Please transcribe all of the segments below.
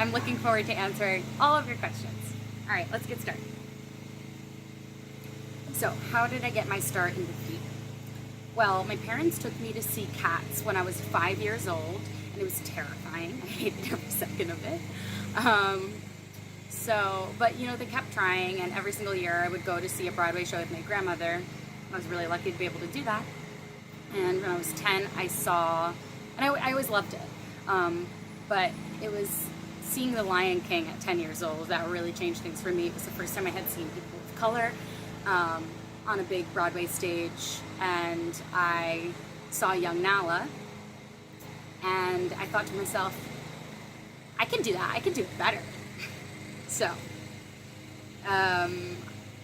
I'm looking forward to answering all of your questions. All right, let's get started. So, how did I get my start in the theater? Well, my parents took me to see Cats when I was 5 years old, and it was terrifying. I hated every second of it. But they kept trying, and every single year I would go to see a Broadway show with my grandmother. I was really lucky to be able to do that. And when I was 10, I saw, and I always loved it, but it was seeing The Lion King at 10 years old that really changed things for me. It was the first time I had seen people of color on a big Broadway stage, and I saw young Nala, and I thought to myself, I can do that, I can do it better. So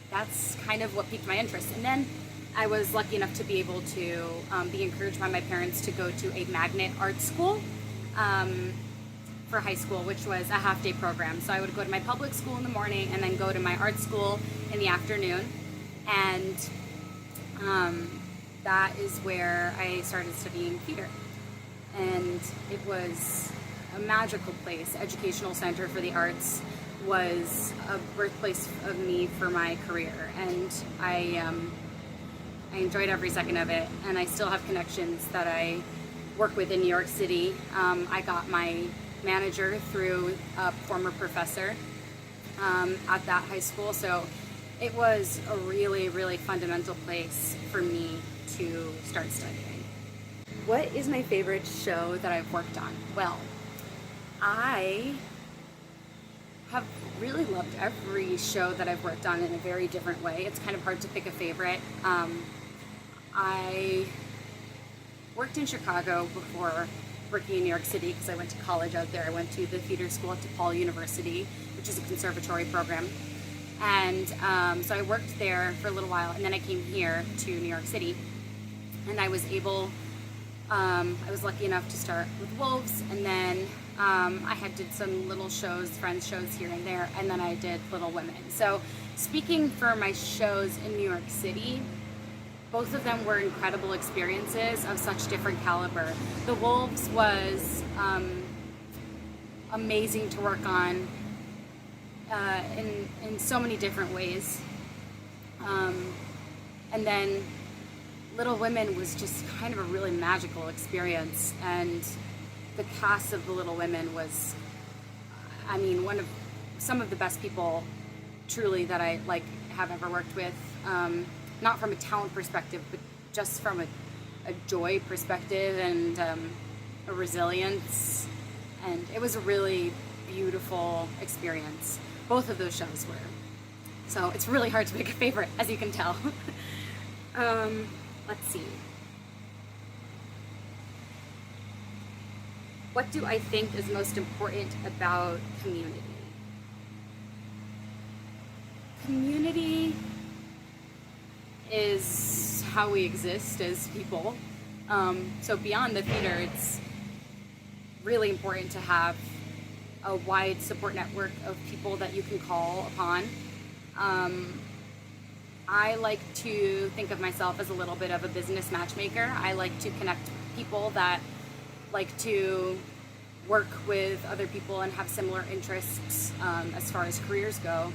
that's kind of what piqued my interest. And then I was lucky enough to be able to be encouraged by my parents to go to a magnet art school for high school, which was a half-day program. So I would go to my public school in the morning and then go to my art school in the afternoon. And that is where I started studying theater. And it was a magical place. Educational Center for the Arts was a birthplace of me for my career. And I enjoyed every second of it. And I still have connections that I work with in New York City. I got my manager through a former professor at that high school. So it was a really, really fundamental place for me to start studying. What is my favorite show that I've worked on? Well, I have really loved every show that I've worked on in a very different way. It's kind of hard to pick a favorite. I worked in Chicago before working in New York City because I went to college out there. I went to the theater school at DePaul University, which is a conservatory program. And so I worked there for a little while, and then I came here to New York City, and I was lucky enough to start with Wolves, and then I did some little shows, friends shows here and there, and then I did Little Women. So speaking for my shows in New York City, both of them were incredible experiences of such different caliber. The Wolves was amazing to work on in so many different ways. And then Little Women was just kind of a really magical experience, and the cast of the Little Women was, some of the best people truly that I have ever worked with. Not from a talent perspective, but just from a joy perspective and a resilience. And it was a really beautiful experience. Both of those shows were. So it's really hard to pick a favorite, as you can tell. Let's see. What do I think is most important about community? Community is how we exist as people. So beyond the theater, it's really important to have a wide support network of people that you can call upon. I like to think of myself as a little bit of a business matchmaker. I like to connect people that like to work with other people and have similar interests as far as careers go.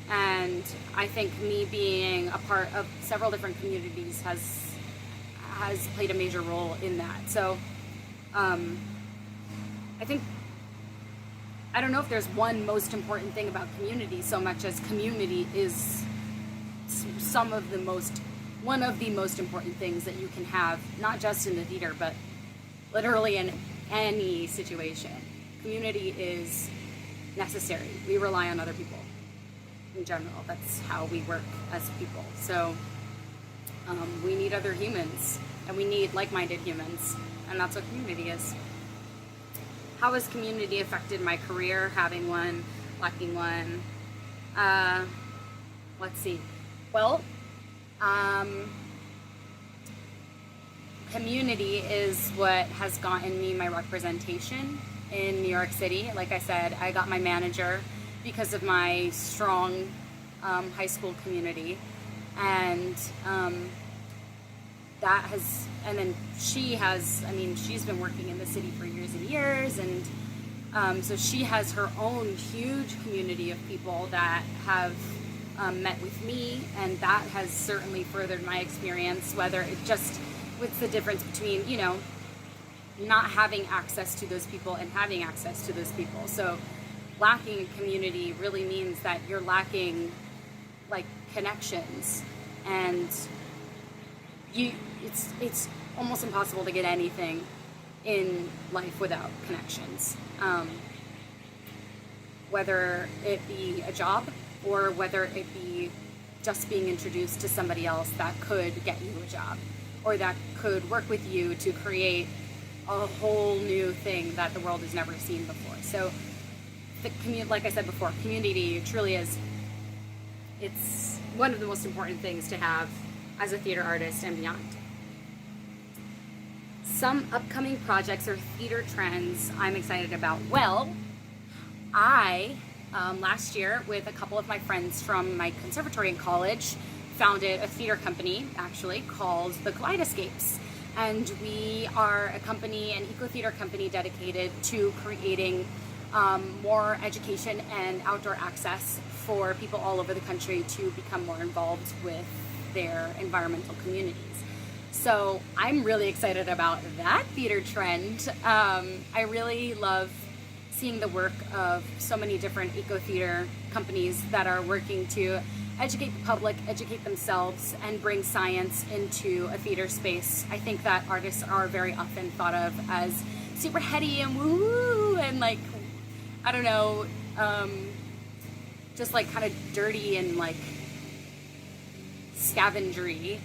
And I think me being a part of several different communities has played a major role in that. So I don't know if there's one most important thing about community so much as community is one of the most important things that you can have, not just in the theater, but literally in any situation. Community is necessary. We rely on other people in general. That's how we work as people. So we need other humans, and we need like-minded humans, and that's what community is. How has community affected my career, having one, lacking one? Let's see. Well, community is what has gotten me my representation in New York City. Like I said, I got my manager because of my strong high school community, and she's been working in the city for years and years, and So she has her own huge community of people that have met with me, and that has certainly furthered my experience, whether it just, what's the difference between, you know, not having access to those people and having access to those people. So lacking a community really means that you're lacking like connections, and it's almost impossible to get anything in life without connections, whether it be a job or whether it be just being introduced to somebody else that could get you a job or that could work with you to create a whole new thing that the world has never seen before. So like I said before, community truly is, it's one of the most important things to have as a theater artist and beyond. Some upcoming projects or theater trends I'm excited about. Well, I, last year with a couple of my friends from my conservatory in college, founded a theater company actually called the Kaleidoscapes. And we are a company, an eco-theater company dedicated to creating more education and outdoor access for people all over the country to become more involved with their environmental communities. So I'm really excited about that theater trend. I really love seeing the work of so many different eco-theater companies that are working to educate the public, educate themselves, and bring science into a theater space. I think that artists are very often thought of as super heady and woo and like, I don't know, just like kind of dirty and like scavengery.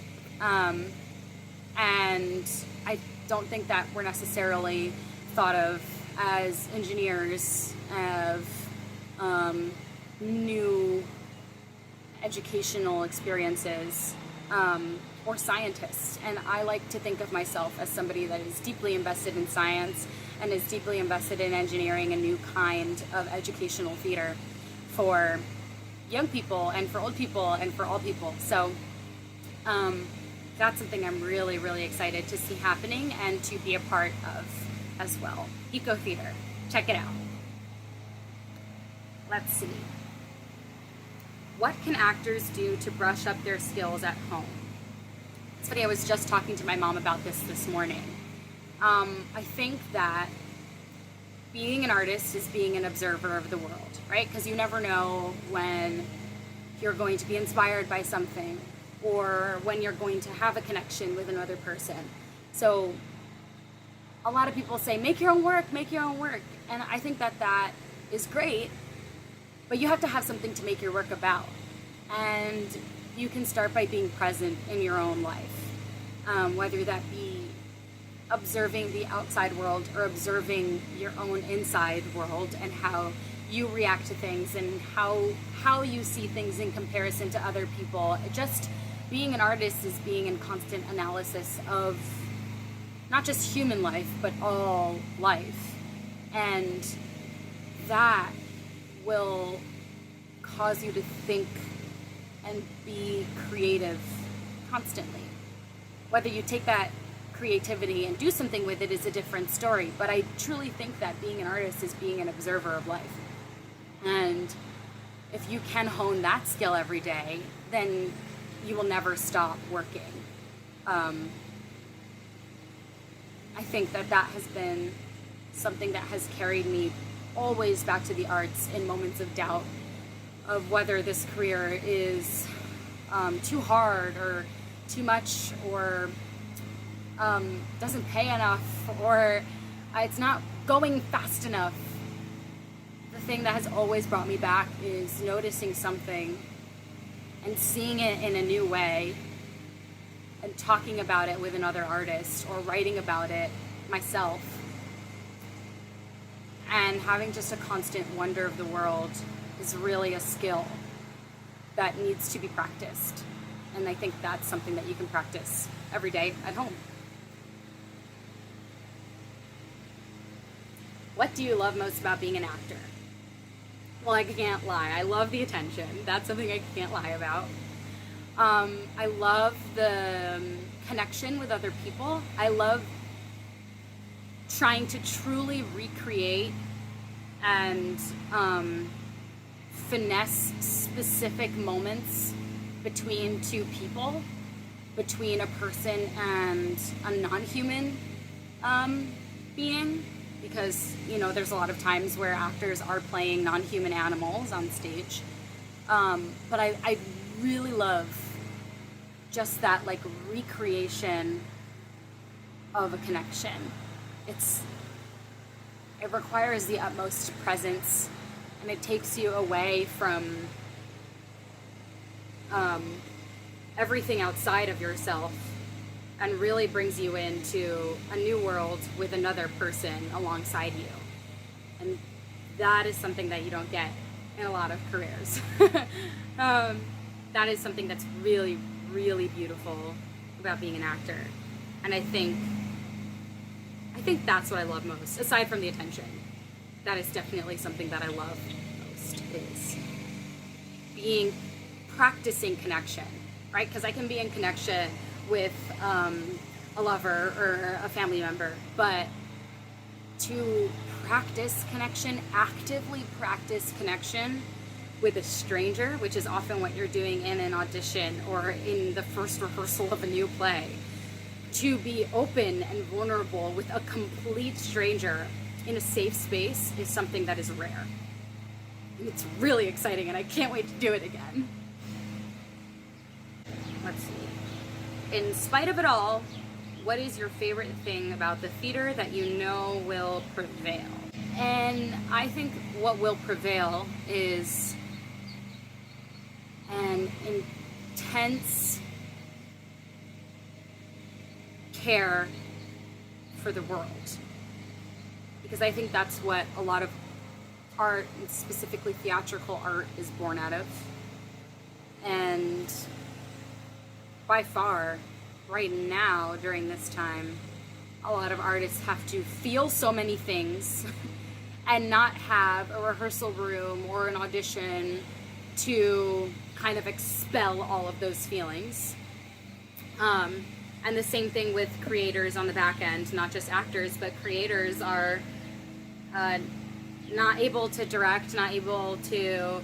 And I don't think that we're necessarily thought of as engineers of new educational experiences or scientists. And I like to think of myself as somebody that is deeply invested in science and is deeply invested in engineering a new kind of educational theater for young people and for old people and for all people. So that's something I'm really, really excited to see happening and to be a part of as well. Eco theater, check it out. Let's see. What can actors do to brush up their skills at home? It's funny, I was just talking to my mom about this morning. I think that being an artist is being an observer of the world, right? Because you never know when you're going to be inspired by something or when you're going to have a connection with another person. So a lot of people say, make your own work, make your own work. And I think that that is great, but you have to have something to make your work about. And you can start by being present in your own life, whether that be observing the outside world or observing your own inside world and how you react to things and how you see things in comparison to other people. Just being an artist is being in constant analysis of not just human life, but all life. And that will cause you to think and be creative constantly. Whether you take that creativity and do something with it is a different story, but I truly think that being an artist is being an observer of life. And if you can hone that skill every day, then you will never stop working. I think that that has been something that has carried me always back to the arts in moments of doubt of whether this career is too hard or too much or doesn't pay enough or it's not going fast enough. The thing that has always brought me back is noticing something and seeing it in a new way and talking about it with another artist or writing about it myself and having just a constant wonder of the world is really a skill that needs to be practiced. And I think that's something that you can practice every day at home. What do you love most about being an actor? Well, I can't lie. I love the attention. That's something I can't lie about. I love the connection with other people. I love trying to truly recreate and finesse specific moments between two people, between a person and a non-human being, because, you know, there's a lot of times where actors are playing non-human animals on stage. But I really love just that, like, recreation of a connection. It requires the utmost presence, and it takes you away from everything outside of yourself, and really brings you into a new world with another person alongside you. And that is something that you don't get in a lot of careers. That is something that's really, really beautiful about being an actor. And I think that's what I love most, aside from the attention. That is definitely something that I love most, is practicing connection, right? Because I can be in connection with a lover or a family member, but to practice connection, actively practice connection with a stranger, which is often what you're doing in an audition or in the first rehearsal of a new play, to be open and vulnerable with a complete stranger in a safe space is something that is rare. And it's really exciting, and I can't wait to do it again. Let's see. In spite of it all, what is your favorite thing about the theater that you know will prevail? And I think what will prevail is an intense care for the world. Because I think that's what a lot of art, and specifically theatrical art, is born out of. And by far, right now, during this time, a lot of artists have to feel so many things and not have a rehearsal room or an audition to kind of expel all of those feelings. And the same thing with creators on the back end, not just actors, but creators are not able to direct, not able to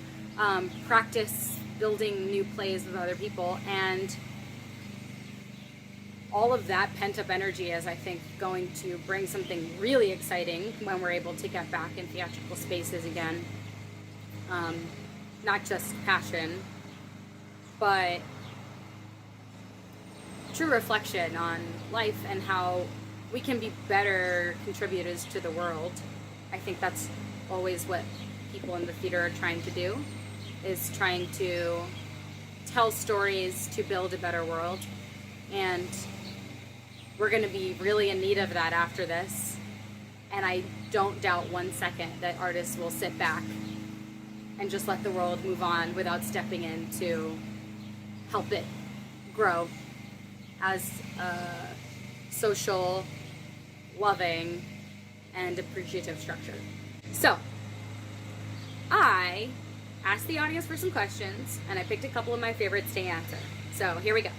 practice building new plays with other people, and all of that pent-up energy is, I think, going to bring something really exciting when we're able to get back in theatrical spaces again. Not just passion, but true reflection on life and how we can be better contributors to the world. I think that's always what people in the theater are trying to do, is trying to tell stories to build a better world. And we're going to be really in need of that after this. And I don't doubt 1 second that artists will sit back and just let the world move on without stepping in to help it grow as a social, loving, and appreciative structure. So, I asked the audience for some questions, and I picked a couple of my favorites to answer. So, here we go.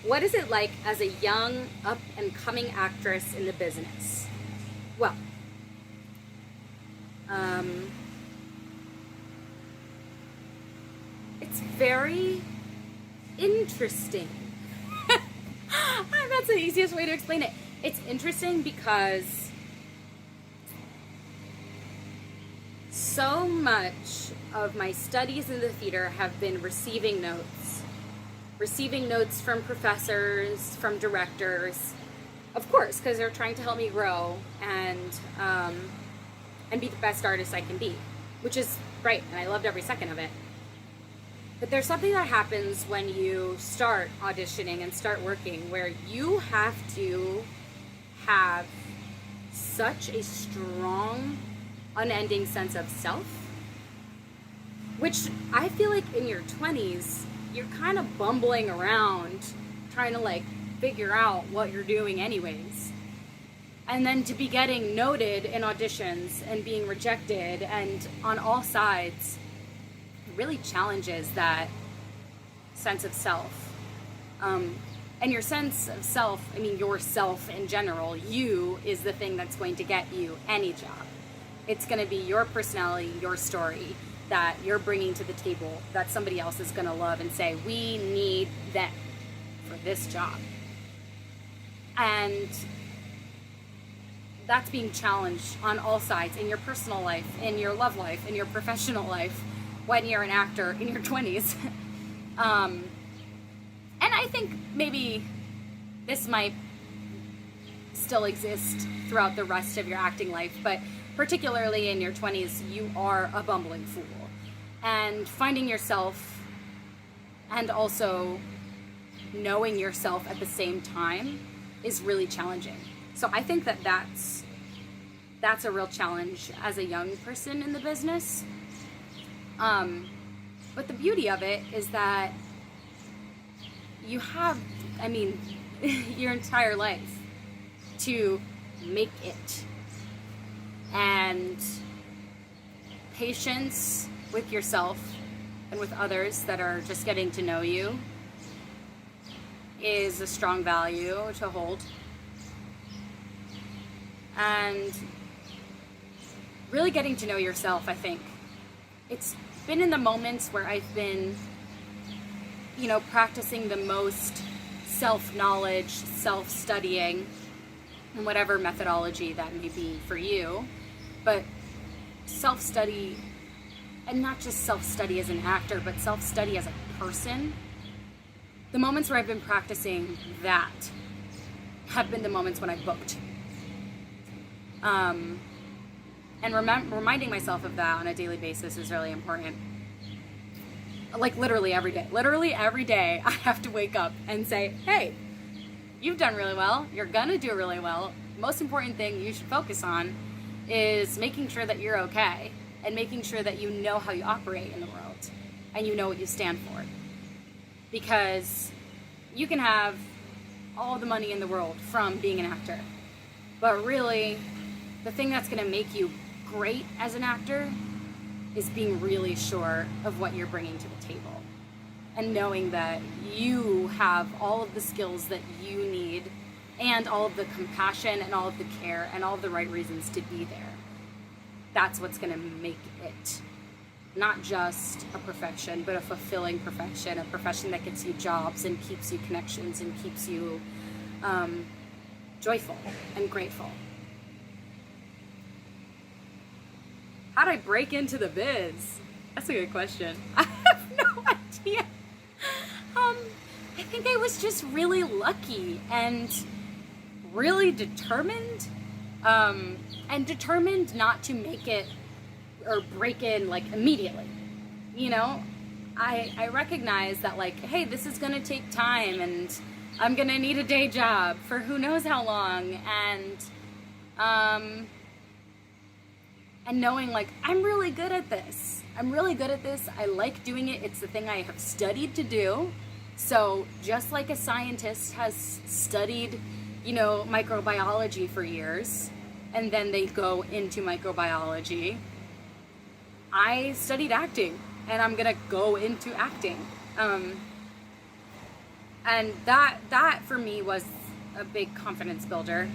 What is it like as a young, up-and-coming actress in the business? Well, it's very interesting. That's the easiest way to explain it. It's interesting because so much of my studies in the theater have been receiving notes from professors, from directors, of course, because they're trying to help me grow and be the best artist I can be, which is great, and I loved every second of it. But there's something that happens when you start auditioning and start working where you have to have such a strong, unending sense of self, which I feel like in your 20s, you're kind of bumbling around trying to like figure out what you're doing anyways. And then to be getting noted in auditions and being rejected and on all sides really challenges that sense of self. And And your sense of self, I mean, yourself in general, you is the thing that's going to get you any job. It's going to be your personality, your story that you're bringing to the table that somebody else is going to love and say, we need them for this job. And that's being challenged on all sides, in your personal life, in your love life, in your professional life, when you're an actor in your 20s. And I think maybe this might still exist throughout the rest of your acting life, but particularly in your 20s, you are a bumbling fool. And finding yourself and also knowing yourself at the same time is really challenging. So I think that that's a real challenge as a young person in the business. But the beauty of it is that you have, I mean, your entire life to make it. And patience with yourself and with others that are just getting to know you is a strong value to hold. And really getting to know yourself, I think. It's been in the moments where I've been, practicing the most self-knowledge, self-studying, and whatever methodology that may be for you. But self-study, and not just self-study as an actor, but self-study as a person. The moments where I've been practicing that have been the moments when I've booked. And reminding myself of that on a daily basis is really important. Like literally every day, I have to wake up and say, hey, you've done really well. You're gonna do really well. Most important thing you should focus on is making sure that you're okay and making sure that you know how you operate in the world and you know what you stand for. Because you can have all the money in the world from being an actor, but really the thing that's gonna make you great as an actor is being really sure of what you're bringing to the table and knowing that you have all of the skills that you need and all of the compassion and all of the care and all of the right reasons to be there. That's what's going to make it not just a profession, but a fulfilling profession, a profession that gets you jobs and keeps you connections and keeps you joyful and grateful. How'd I break into the biz? That's a good question. I have no idea. I think I was just really lucky and really determined, and determined not to make it or break in like immediately. I recognize that like, hey, this is gonna take time and I'm gonna need a day job for who knows how long, and knowing like, I'm really good at this. I like doing it. It's the thing I have studied to do. So just like a scientist has studied, microbiology for years, and then they go into microbiology, I studied acting, and I'm gonna go into acting. And that for me was a big confidence builder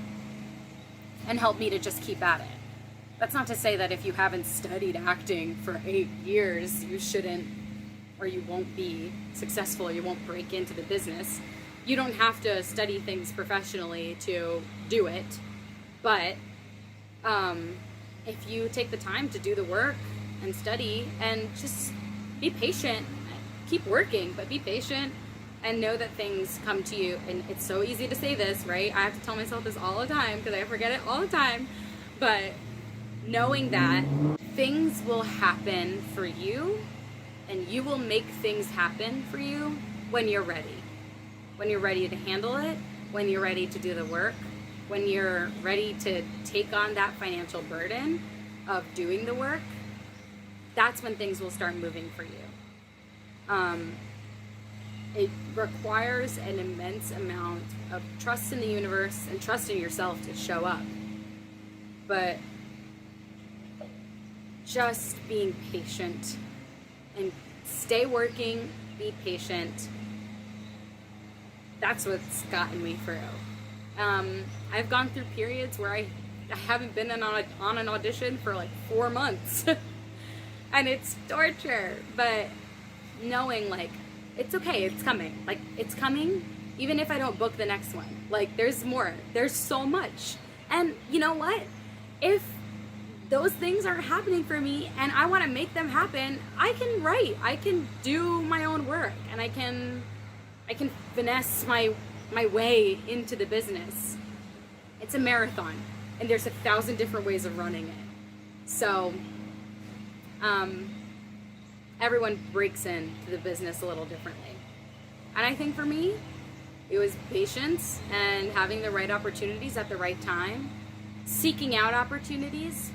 and helped me to just keep at it. That's not to say that if you haven't studied acting for 8 years, you shouldn't, or you won't be successful, you won't break into the business. You don't have to study things professionally to do it, but if you take the time to do the work and study and just be patient, keep working, but be patient and know that things come to you. And it's so easy to say this, right? I have to tell myself this all the time because I forget it all the time, but knowing that things will happen for you and you will make things happen for you when you're ready. When you're ready to handle it, when you're ready to do the work, when you're ready to take on that financial burden of doing the work, that's when things will start moving for you. It requires an immense amount of trust in the universe and trust in yourself to show up. But just being patient and stay working, be patient, that's what's gotten me through. I've gone through periods where I haven't been on an audition for like 4 months. And it's torture, but knowing like, it's okay, it's coming. Like, it's coming, even if I don't book the next one. Like, there's more. There's so much. And you know what? If those things aren't happening for me and I want to make them happen, I can write. I can do my own work, and I can finesse my way into the business. It's a marathon, and there's 1,000 different ways of running it. So, everyone breaks into the business a little differently. And I think for me, it was patience and having the right opportunities at the right time, seeking out opportunities.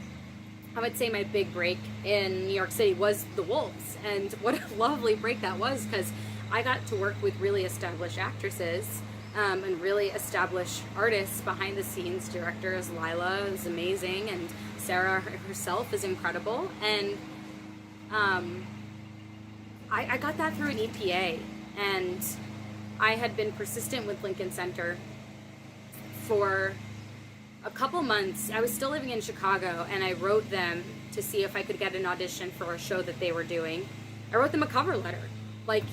I would say my big break in New York City was the Wolves, and what a lovely break that was, because I got to work with really established actresses and really established artists behind the scenes. Directors, Lila is amazing, and Sarah herself is incredible, and I got that through an EPA, and I had been persistent with Lincoln Center for a couple months. I was still living in Chicago, and I wrote them to see if I could get an audition for a show that they were doing. I wrote them a cover letter. Like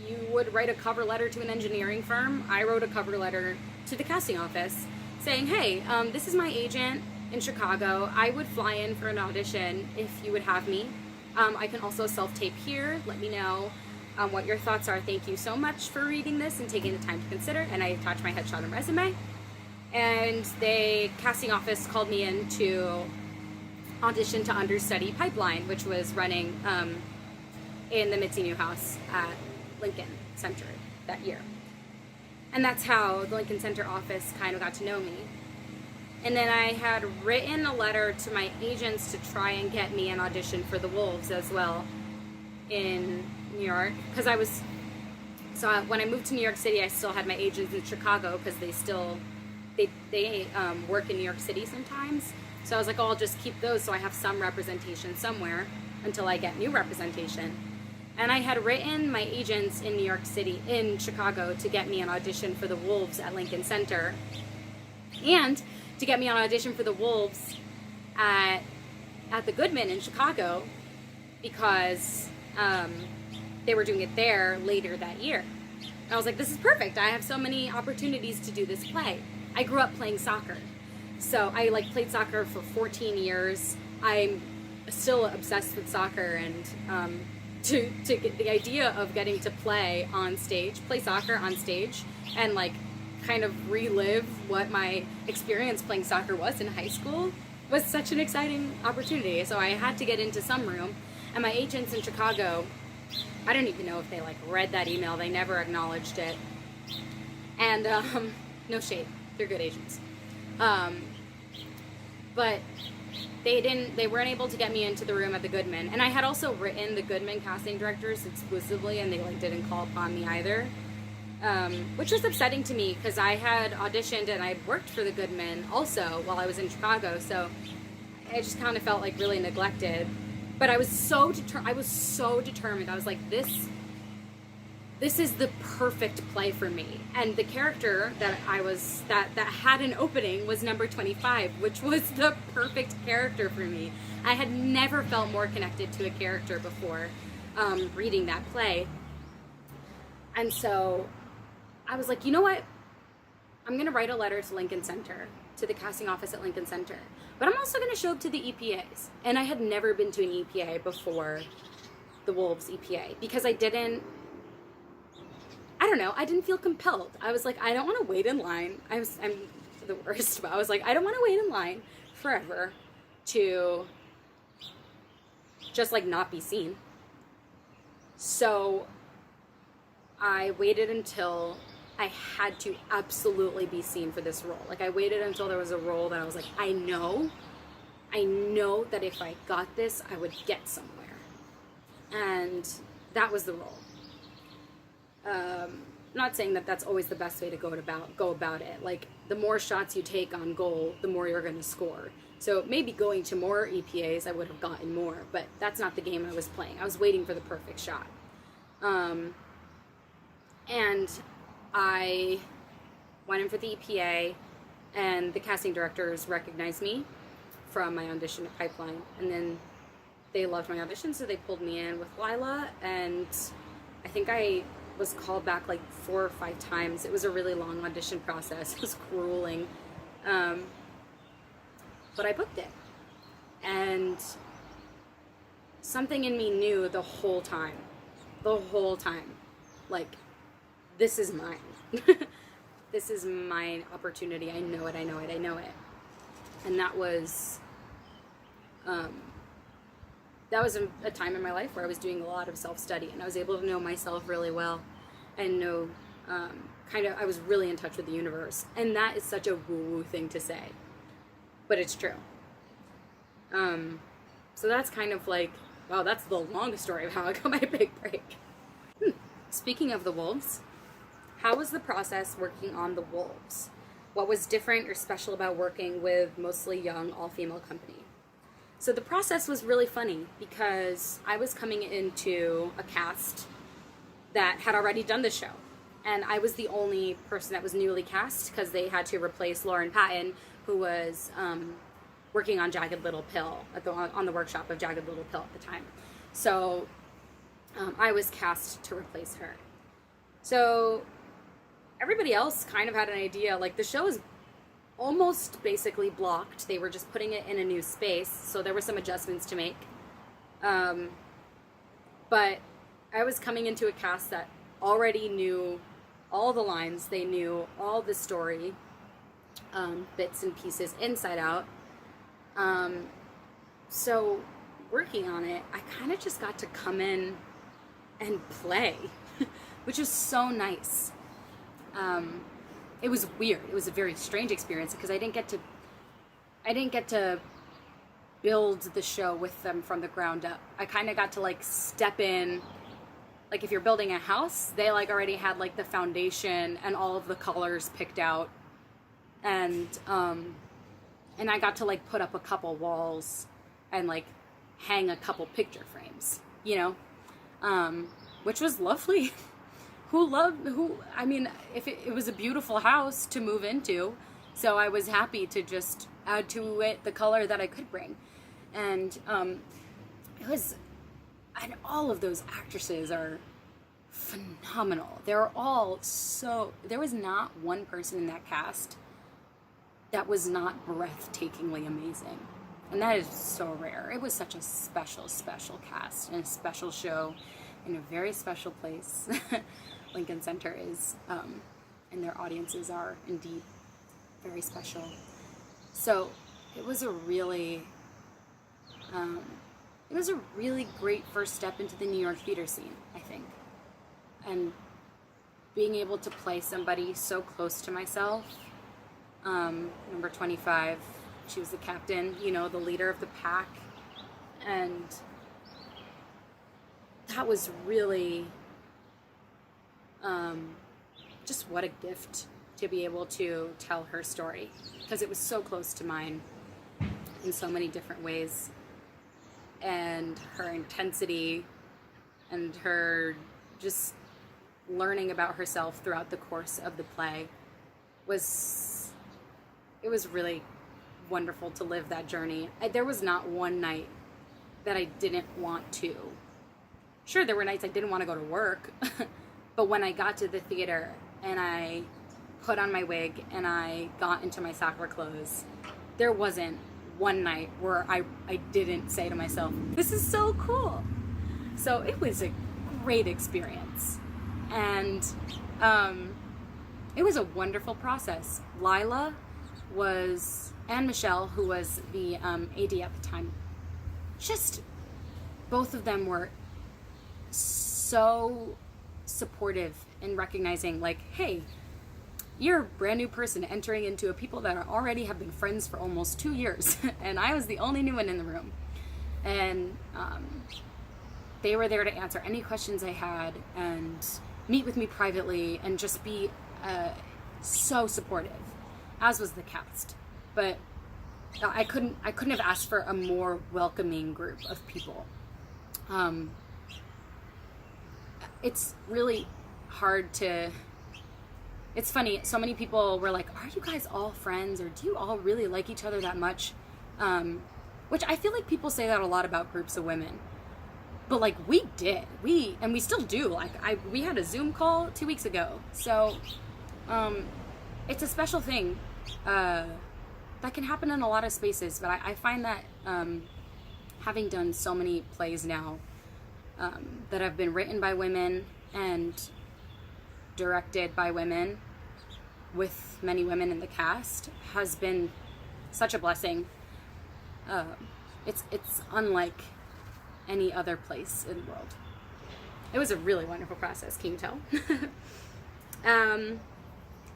you would write a cover letter to an engineering firm, I wrote a cover letter to the casting office saying, hey, this is my agent in Chicago. I would fly in for an audition if you would have me. I can also self-tape here. Let me know what your thoughts are. Thank you so much for reading this and taking the time to consider. And I attached my headshot and resume. And the casting office called me in to audition to understudy Pipeline, which was running in the Mitzi Newhouse at Lincoln Center that year. And that's how the Lincoln Center office kind of got to know me. And then I had written a letter to my agents to try and get me an audition for the Wolves as well in New York. Because when I moved to New York City, I still had my agents in Chicago, because they work in New York City sometimes. So I was like, oh, I'll just keep those so I have some representation somewhere until I get new representation. And I had written my agents in Chicago to get me an audition for the Wolves at Lincoln Center, and to get me an audition for the Wolves at the Goodman in Chicago, because they were doing it there later that year. And I was like, this is perfect. I have so many opportunities to do this play. I grew up playing soccer. So I played soccer for 14 years. I'm still obsessed with soccer, and to get the idea of getting to play soccer on stage, and kind of relive what my experience playing soccer was in high school was such an exciting opportunity. So I had to get into some room, and my agents in Chicago, I don't even know if they read that email. They never acknowledged it. And no shade, they're good agents. But they weren't able to get me into the room at the Goodman. And I had also written the Goodman casting directors exclusively, and they didn't call upon me either. Which was upsetting to me, because I had auditioned and I worked for the Goodman also while I was in Chicago, so I just kind of felt really neglected. But I was so determined. I was like, this is the perfect play for me. And the character that that had an opening was number 25, which was the perfect character for me. I had never felt more connected to a character before reading that play. And so I was like, you know what? I'm going to write a letter to Lincoln Center, to the casting office at Lincoln Center. But I'm also going to show up to the EPAs. And I had never been to an EPA before the Wolves EPA, because I didn't feel compelled. I was like, I don't want to wait in line. I'm the worst, but I was like, I don't want to wait in line forever to just not be seen. So I waited until I had to absolutely be seen for this role. I waited until there was a role that I was like, I know that if I got this, I would get somewhere. And that was the role. Not saying that that's always the best way to go about it. The more shots you take on goal, the more you're going to score. So maybe going to more EPAs, I would have gotten more, but that's not the game I was playing. I was waiting for the perfect shot. And I went in for the EPA, and the casting directors recognized me from my audition at Pipeline, and then they loved my audition, so they pulled me in with Lila, and I think I was called back like 4 or 5 times. It was a really long audition process. It was grueling. But I booked it. And something in me knew the whole time, like, this is mine. This is my opportunity. I know it. And that was a time in my life where I was doing a lot of self-study, and I was able to know myself really well, and know, I was really in touch with the universe. And that is such a woo-woo thing to say, but it's true. So that's kind of like, wow, that's the longest story of how I got my big break. Speaking of the wolves, how was the process working on the wolves? What was different or special about working with mostly young, all-female company? So the process was really funny because I was coming into a cast that had already done the show. And I was the only person that was newly cast because they had to replace Lauren Patton, who was working on Jagged Little Pill, on the workshop of Jagged Little Pill at the time. So I was cast to replace her. So everybody else kind of had an idea, like the show is almost basically blocked. They were just putting it in a new space, so there were some adjustments to make. But I was coming into a cast that already knew all the lines. They knew all the story, bits and pieces inside out. So working on it, I kind of just got to come in and play, which was so nice. It was weird. It was a very strange experience because I didn't get to build the show with them from the ground up. I kind of got to like step in, like if you're building a house, they like already had like the foundation and all of the colors picked out, and I got to like put up a couple walls and like hang a couple picture frames, which was lovely. If it was a beautiful house to move into, so I was happy to just add to it the color that I could bring. And and all of those actresses are phenomenal. There was not one person in that cast that was not breathtakingly amazing. And that is so rare. It was such a special, special cast and a special show in a very special place. Lincoln Center is, and their audiences are indeed very special. So it was a really great first step into the New York theater scene, I think. And being able to play somebody so close to myself, number 25, she was the captain, the leader of the pack. And that was really, just what a gift to be able to tell her story, because it was so close to mine in so many different ways. And her intensity and her just learning about herself throughout the course of the play was really wonderful to live that journey. There was not one night that I didn't want to. Sure, there were nights I didn't want to go to work, but when I got to the theater and I put on my wig and I got into my soccer clothes, there wasn't one night where I didn't say to myself, this is so cool. So it was a great experience. And it was a wonderful process. Lila and Michelle, who was the AD at the time, just both of them were so supportive in recognizing, like, hey, you're a brand new person entering into a people that already have been friends for almost 2 years. And I was the only new one in the room. And they were there to answer any questions I had and meet with me privately and just be so supportive, as was the cast. But I couldn't have asked for a more welcoming group of people. It's really hard to it's funny. So many people were like, "Are you guys all friends, or do you all really like each other that much?" Which I feel like people say that a lot about groups of women, but like we still do. Like we had a Zoom call 2 weeks ago, so it's a special thing that can happen in a lot of spaces. But I find that having done so many plays now that have been written by women and directed by women with many women in the cast has been such a blessing. It's unlike any other place in the world. It was a really wonderful process, can you tell?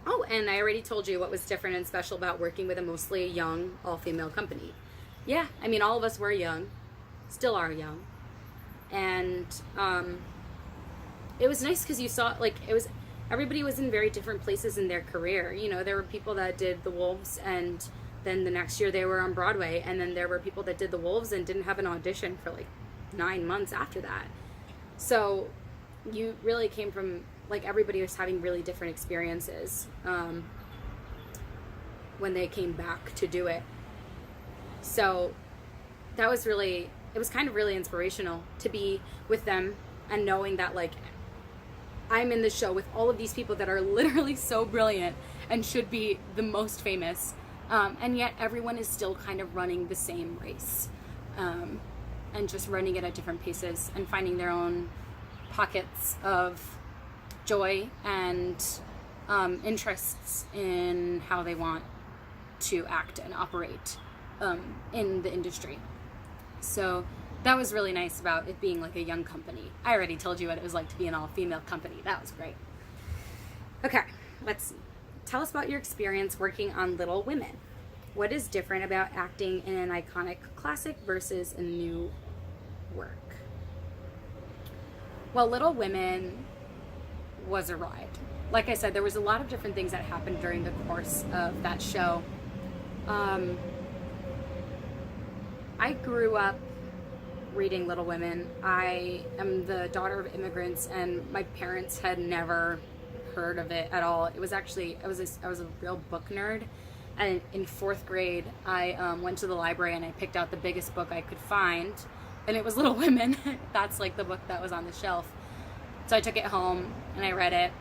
Oh, and I already told you what was different and special about working with a mostly young, all-female company. Yeah, I mean, all of us were young, still are young. And it was nice because you saw, like, everybody was in very different places in their career. You know, there were people that did the Wolves, and then the next year they were on Broadway, and then there were people that did the Wolves and didn't have an audition for like 9 months after that. So you really came from, like, everybody was having really different experiences when they came back to do it. So that was really, it was kind of really inspirational to be with them and knowing that, like, I'm in the show with all of these people that are literally so brilliant and should be the most famous, and yet everyone is still kind of running the same race, and just running it at different paces and finding their own pockets of joy and interests in how they want to act and operate in the industry. So that was really nice about it being like a young company. I already told you what it was like to be an all-female company. That was great. Okay, tell us about your experience working on Little Women. What is different about acting in an iconic classic versus a new work? Well, Little Women was a ride. Like I said, there was a lot of different things that happened during the course of that show. I grew up reading Little Women. I am the daughter of immigrants, and my parents had never heard of it at all. It was actually, I was a real book nerd, and in 4th grade I went to the library and I picked out the biggest book I could find, and it was Little Women. That's like the book that was on the shelf. So I took it home and I read it,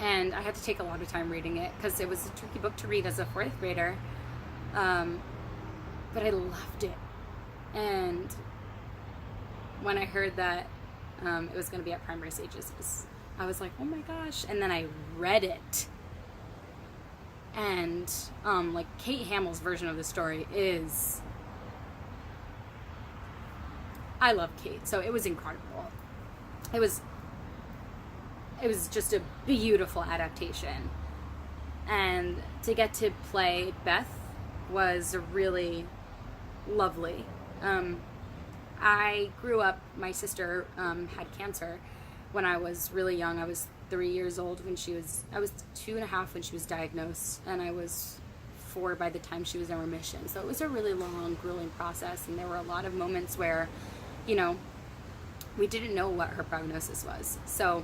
and I had to take a lot of time reading it because it was a tricky book to read as a 4th grader, but I loved it. And when I heard that it was going to be at Primary Stages, I was like, oh my gosh. And then I read it, and like Kate Hamill's version of the story is, I love Kate, so it was incredible. It was just a beautiful adaptation, and to get to play Beth was really lovely. I grew up, my sister had cancer when I was really young. I was 3 years old when I was 2.5 when she was diagnosed, and I was 4 by the time she was in remission. So it was a really long, grueling process, and there were a lot of moments where, you know, we didn't know what her prognosis was. So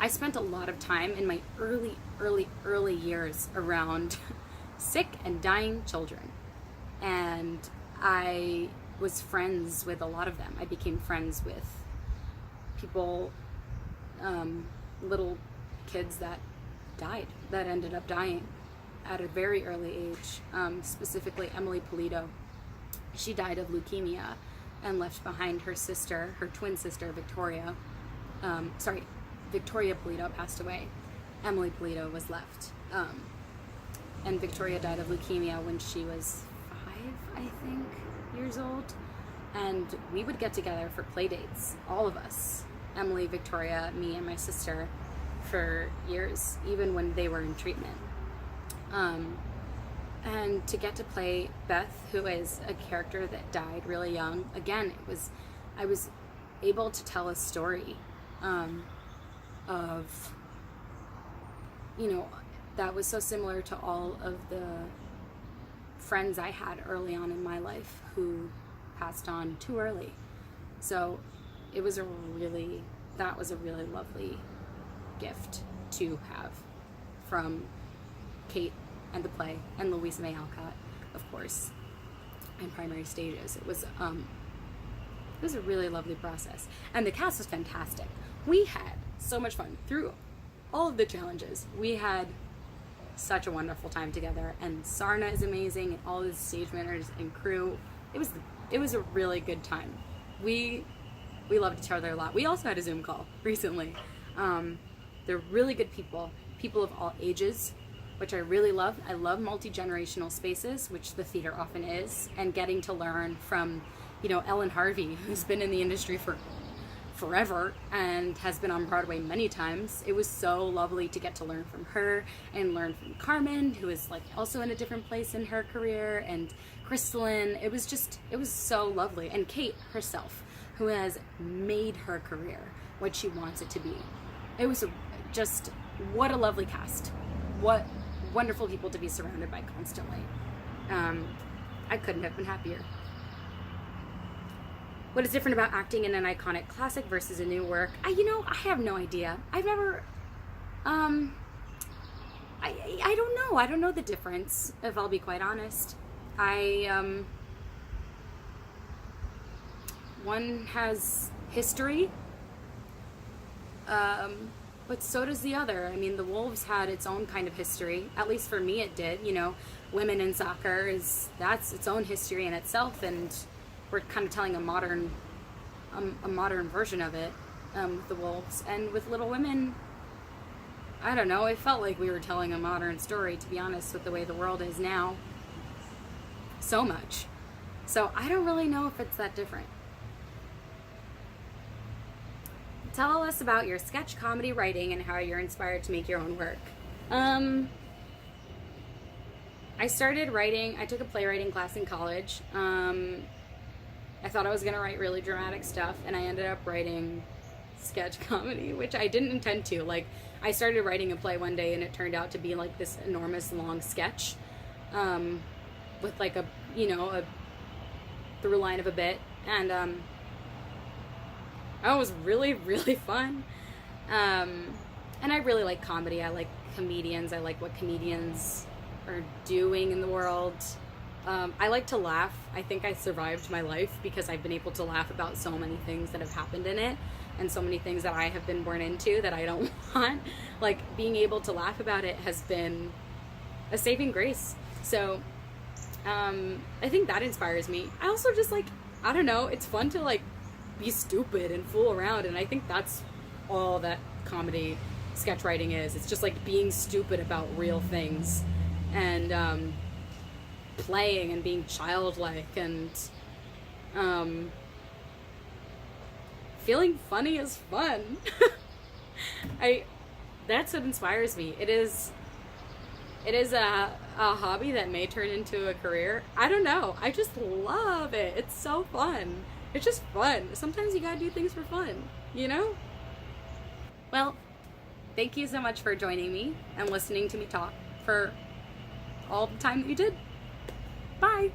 I spent a lot of time in my early years around sick and dying children, and I was friends with a lot of them. I became friends with people, little kids that died, that ended up dying at a very early age, specifically Emily Polito. She died of leukemia and left behind her sister, her twin sister, Victoria. Victoria Polito passed away. Emily Polito was left. And Victoria died of leukemia when she was 5, I think, years old. And we would get together for play dates, all of us, Emily, Victoria, me, and my sister, for years, even when they were in treatment. And to get to play Beth, who is a character that died really young, again, I was able to tell a story of, you know, that was so similar to all of the friends I had early on in my life who passed on too early. So that was a really lovely gift to have from Kate and the play and Louisa May Alcott, of course, in primary stages. It was a really lovely process, and the cast was fantastic. We had so much fun through all of the challenges. We had such a wonderful time together, and Sarna is amazing, and all the stage managers and crew. It was a really good time. We loved each other a lot. We also had a Zoom call recently. They're really good people of all ages, which I really love. I love multi-generational spaces, which the theater often is, and getting to learn from, Ellen Harvey, who's been in the industry for forever and has been on Broadway many times. It was so lovely to get to learn from her and learn from Carmen, who is like also in a different place in her career, and Crystalline. It was so lovely. And Kate herself, who has made her career what she wants it to be. It was just, what a lovely cast. What wonderful people to be surrounded by constantly. I couldn't have been happier. What is different about acting in an iconic classic versus a new work? I have no idea. I've never, I don't know. I don't know the difference, if I'll be quite honest. One has history, but so does the other. I mean, the Wolves had its own kind of history. At least for me it did. Women in soccer, that's its own history in itself, and we're kind of telling a modern version of it with the Wolves. And with Little Women, I don't know, it felt like we were telling a modern story, to be honest, with the way the world is now. So much. So I don't really know if it's that different. Tell us about your sketch comedy writing and how you're inspired to make your own work. I started writing, I took a playwriting class in college. I thought I was gonna write really dramatic stuff, and I ended up writing sketch comedy, which I didn't intend to. Like, I started writing a play one day, and it turned out to be like this enormous long sketch, with like a through line of a bit, and it was really, really fun. And I really like comedy. I like comedians. I like what comedians are doing in the world. I like to laugh. I think I survived my life because I've been able to laugh about so many things that have happened in it, and so many things that I have been born into that I don't want. Like, being able to laugh about it has been a saving grace. So I think that inspires me. I also just I don't know, it's fun to be stupid and fool around, and I think that's all that comedy sketch writing is. It's just being stupid about real things, and playing and being childlike, and feeling funny is fun. That's what inspires me. It is a hobby that may turn into a career. I don't know. I just love it. It's so fun. It's just fun. Sometimes you gotta do things for fun, Well, thank you so much for joining me and listening to me talk for all the time that you did. Bye!